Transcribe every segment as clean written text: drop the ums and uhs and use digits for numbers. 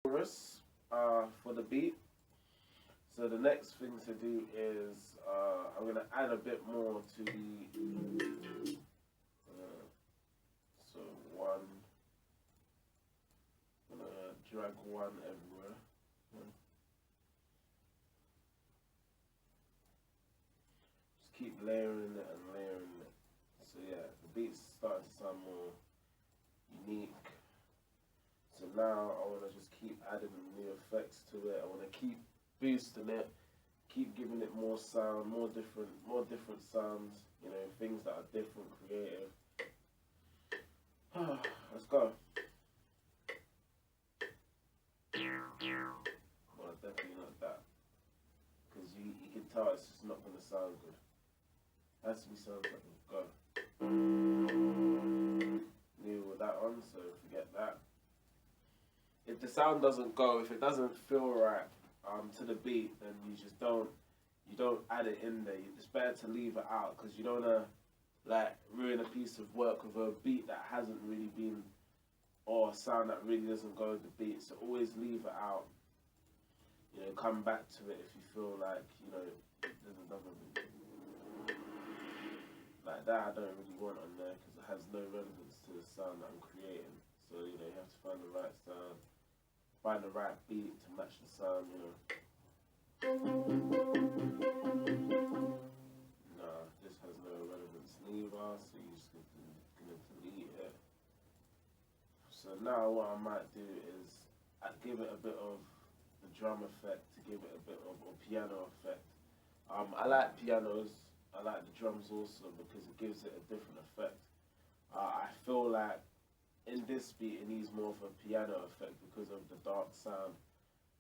chorus for the beat. So the next thing to do is I'm gonna add a bit more to the so one. I'm gonna drag one everywhere. Just keep layering it and layering it. So yeah, the beat's starting to sound more unique. So now I want to just keep adding new effects to it. I want to keep boosting it, keep giving it more sound, more different sounds. You know, things that are different, creative. Let's go. Well, definitely not that, because you can tell it's just not gonna sound good. It has to be something like go. New with that one, so forget that. If the sound doesn't go, if it doesn't feel right to the beat, then you don't add it in there. It's better to leave it out, because you don't wanna like ruin a piece of work with a beat that hasn't really been, or a sound that really doesn't go with the beat. So always leave it out. You know, come back to it if you feel like, you know, there's another like that I don't really want on there, because it has no relevance to the sound that I'm creating. So, you know, you have to find the right sound, find the right beat to match the sound, you know. Nah, this has no relevance neither, so you're just gonna delete it. So now what I might do is I give it a bit of the drum effect, to give it a bit of a piano effect. I like pianos, I like the drums also, because it gives it a different effect. I feel like in this beat it needs more of a piano effect because of the dark sound.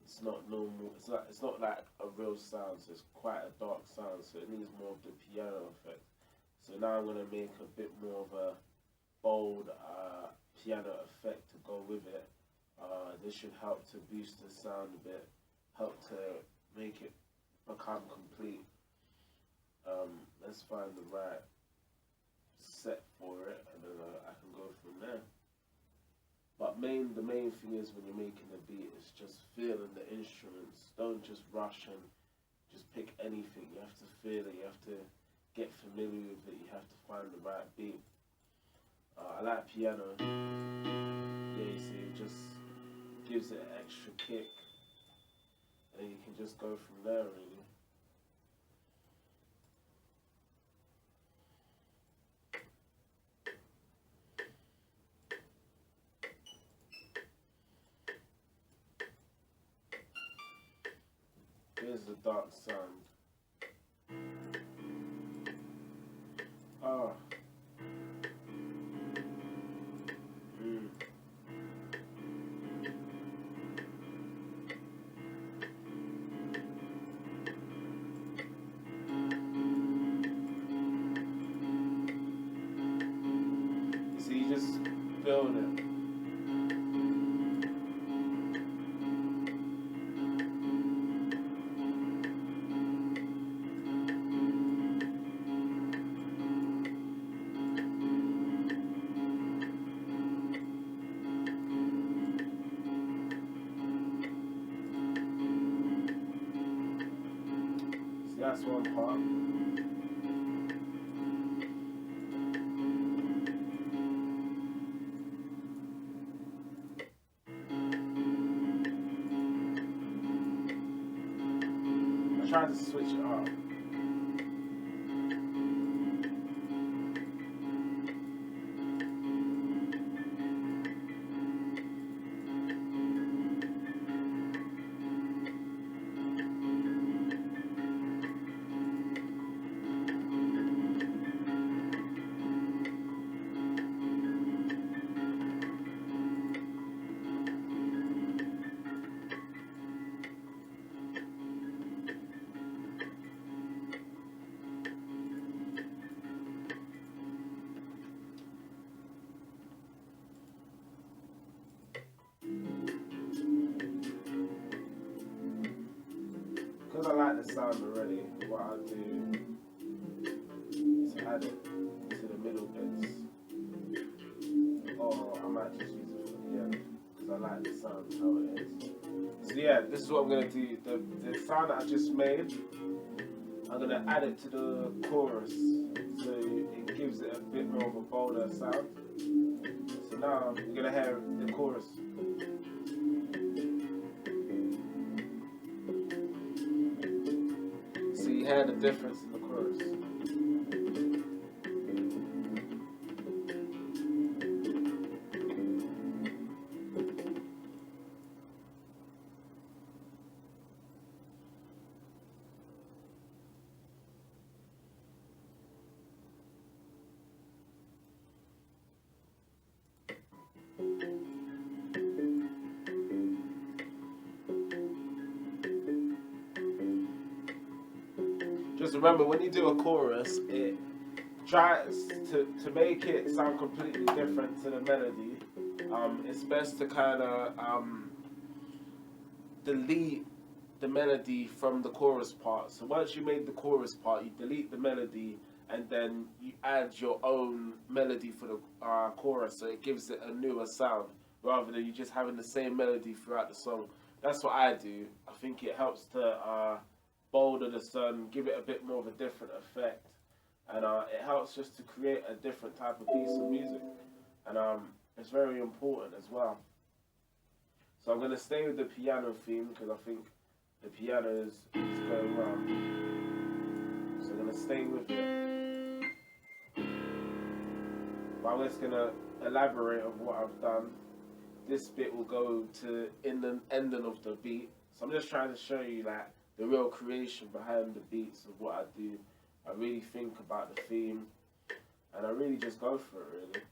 It's not normal. It's not like a real sound. So it's quite a dark sound. So it needs more of the piano effect. So now I'm gonna make a bit more of a bold piano effect to go with it. This should help to boost the sound a bit, help to make it become complete. Let's find the right set for it, and then I can go from there. But the main thing is, when you're making a beat, is just feeling the instruments. Don't just rush and just pick anything. You have to feel it. You have to get familiar with it. You have to find the right beat. I like piano. Yeah, you see, it just gives it an extra kick, and then you can just go from there, really. Here's the dark sound. Ah. So you just build it. So that's one part. I tried to switch it up. Because I like the sound already, what I'll do is add it to the middle bits. Or I might just use it for the end, because I like the sound how it is. So yeah, this is what I'm gonna do. The sound that I just made, I'm gonna add it to the chorus, so it gives it a bit more of a bolder sound. So now you're gonna hear the chorus. So you hear the difference in the chorus. Just remember, when you do a chorus, it tries to make it sound completely different to the melody. It's best to kind of delete the melody from the chorus part. So once you made the chorus part, you delete the melody and then you add your own melody for the chorus, so it gives it a newer sound rather than you just having the same melody throughout the song. That's what I do. I think it helps to bolder the song, give it a bit more of a different effect, and it helps just to create a different type of piece of music, and it's very important as well. So I'm going to stay with the piano theme because I think the piano is going well. So I'm going to stay with it. But I'm just going to elaborate on what I've done. This bit will go to in the ending of the beat. So I'm just trying to show you like the real creation behind the beats of what I do. I really think about the theme and I really just go for it really.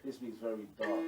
This beat's very dark.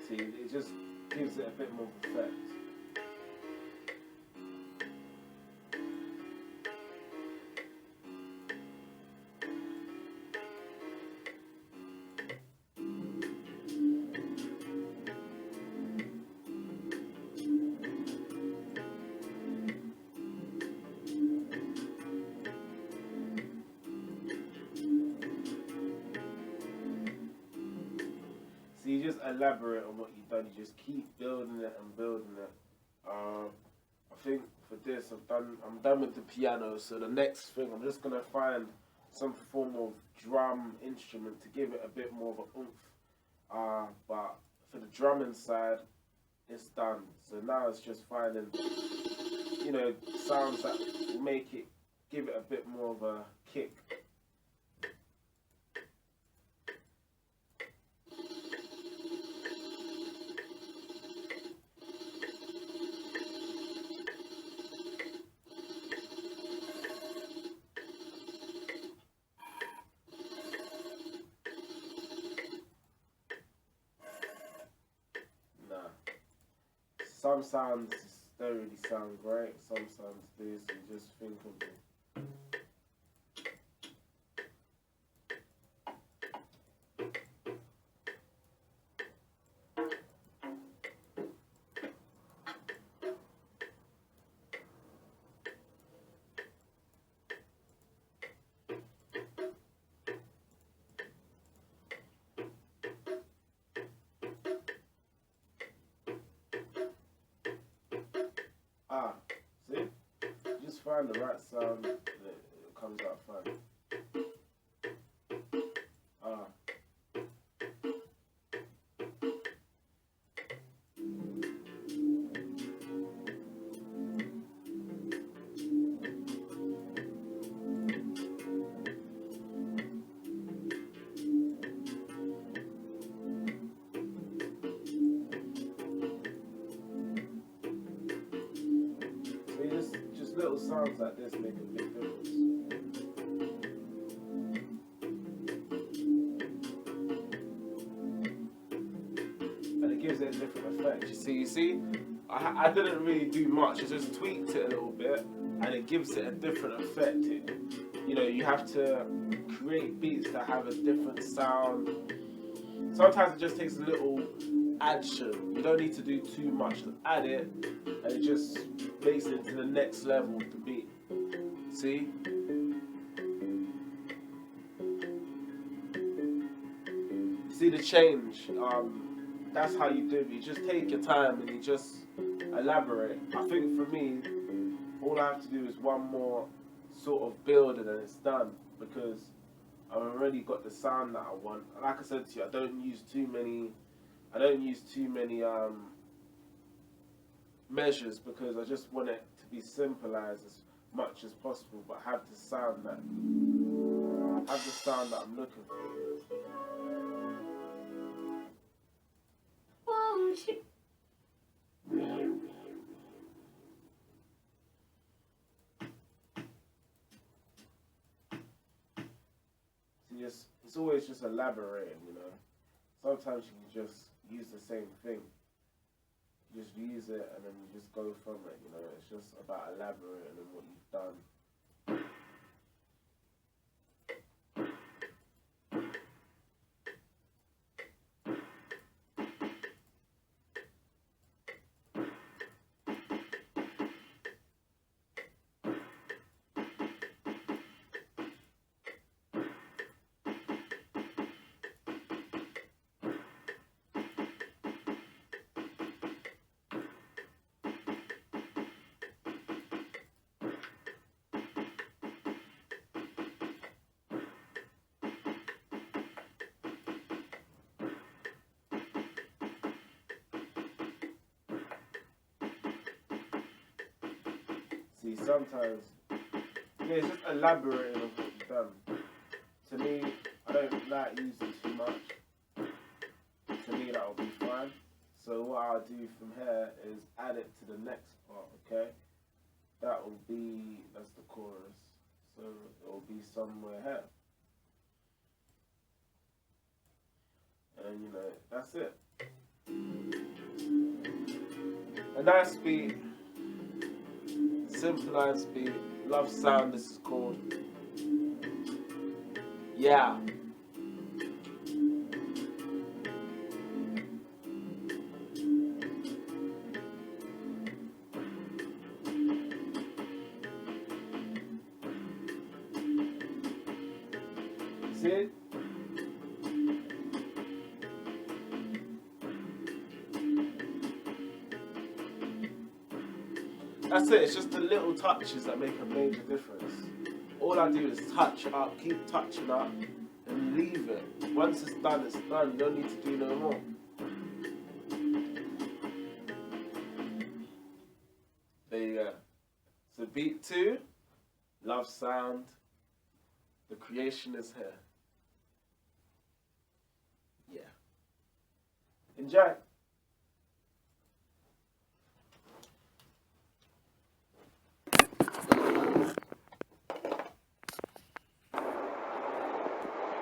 See, it just gives it a bit more effect. So you just elaborate on what you've done. You just keep building it and building it. I think for this, I'm done with the piano. So the next thing, I'm just gonna find some form of drum instrument to give it a bit more of an oomph. But for the drumming side, it's done. So now it's just finding, you know, sounds that will make it, give it a bit more of a kick. Some sounds don't really sound great, some sounds do, so you just think of them. See? Just find the right sound, it comes out fine. little sounds like this make a big difference. And it gives it a different effect. You see? I didn't really do much. I just tweaked it a little bit, and it gives it a different effect. You know, you have to create beats that have a different sound. Sometimes it just takes a little action. You don't need to do too much to add it, and it just makes it to the next level of the beat. See? See the change? That's how you do it. You just take your time and you just elaborate. I think for me, all I have to do is one more sort of build and then it's done, because I've already got the sound that I want. Like I said to you, I don't use too many measures, because I just want it to be simplified as much as possible, but have the sound that I'm looking for. It's always just elaborating, you know. Sometimes you can just use the same thing. You just use it and then you just go from it, you know. It's just about elaborating on what you've done. See, sometimes, yeah, it's just elaborating on what you've done. To me, I don't like using too much. To me, that will be fine. So what I'll do from here is add it to the next part, okay? That's the chorus. So it will be somewhere here. And you know, that's it. A nice beat. Simple as beat, love sound, this is called. Yeah. See it? That's it, it's just the little touches that make a major difference. All I do is touch up, keep touching up, and leave it. Once it's done, it's done. You don't need to do no more. There you go. So beat 2, love sound, the creation is here. Yeah. Enjoy.